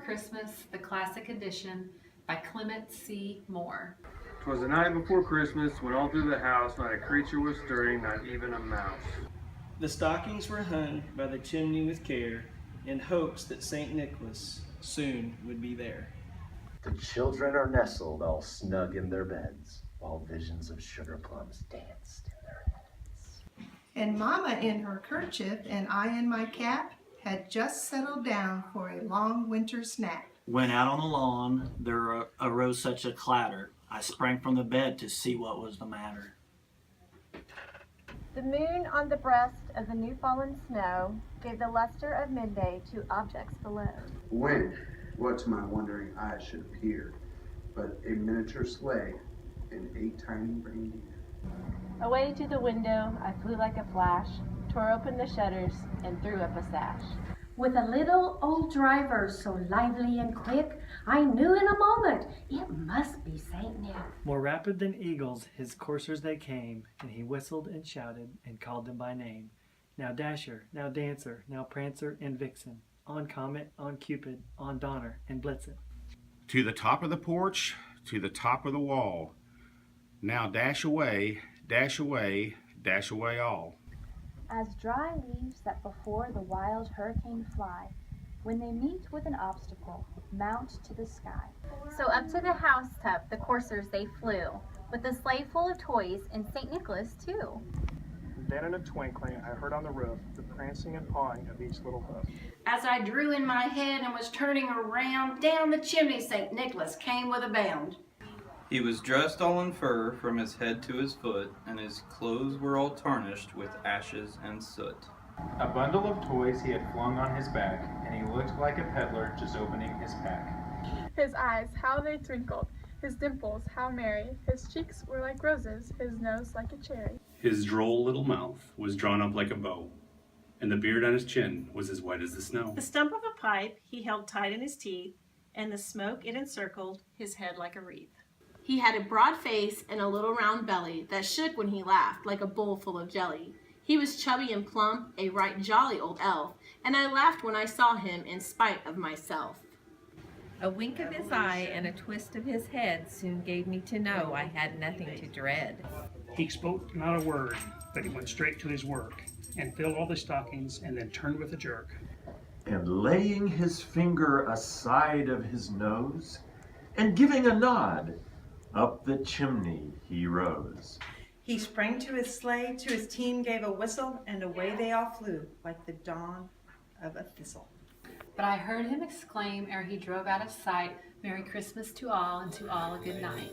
Christmas, the Classic Edition by Clement C. Moore. 'Twas the night before Christmas, when all through the house not a creature was stirring, not even a mouse. The stockings were hung by the chimney with care, in hopes that St. Nicholas soon would be there. The children are nestled all snug in their beds, while visions of sugar plums danced in their heads. And Mama in her kerchief and I in my cap had just settled down for a long winter's nap. When out on the lawn there arose such a clatter, I sprang from the bed to see what was the matter. The moon on the breast of the new fallen snow gave the luster of midday to objects below. When, what to my wondering eyes should appear, but a miniature sleigh and 8 tiny reindeer. Away to the window I flew like a flash, tore open the shutters, and threw up a sash. With a little old driver so lively and quick, I knew in a moment it must be St. Nick. More rapid than eagles his coursers they came, and he whistled and shouted and called them by name. Now Dasher, now Dancer, now Prancer and Vixen, on Comet, on Cupid, on Donner and Blitzen. To the top of the porch, to the top of the wall. Now dash away, dash away, dash away all. As dry leaves that before the wild hurricane fly, when they meet with an obstacle, mount to the sky. So up to the housetop the coursers they flew, with a sleigh full of toys and St. Nicholas too. Then in a twinkling I heard on the roof the prancing and pawing of each little hoof. As I drew in my head and was turning around, down the chimney St. Nicholas came with a bound. He was dressed all in fur from his head to his foot, and his clothes were all tarnished with ashes and soot. A bundle of toys he had flung on his back, and he looked like a peddler just opening his pack. His eyes, how they twinkled, his dimples, how merry, his cheeks were like roses, his nose like a cherry. His droll little mouth was drawn up like a bow, and the beard on his chin was as white as the snow. The stump of a pipe he held tight in his teeth, and the smoke it encircled his head like a wreath. He had a broad face and a little round belly that shook when he laughed like a bowl full of jelly. He was chubby and plump, a right jolly old elf, and I laughed when I saw him in spite of myself. A wink of his eye and a twist of his head soon gave me to know I had nothing to dread. He spoke not a word, but he went straight to his work, and filled all the stockings, and then turned with a jerk. And laying his finger aside of his nose, and giving a nod, up the chimney he rose. He sprang to his sleigh, to his team gave a whistle, and away they all flew like the dawn of a thistle. But I heard him exclaim ere he drove out of sight, Merry Christmas to all, and to all a good night.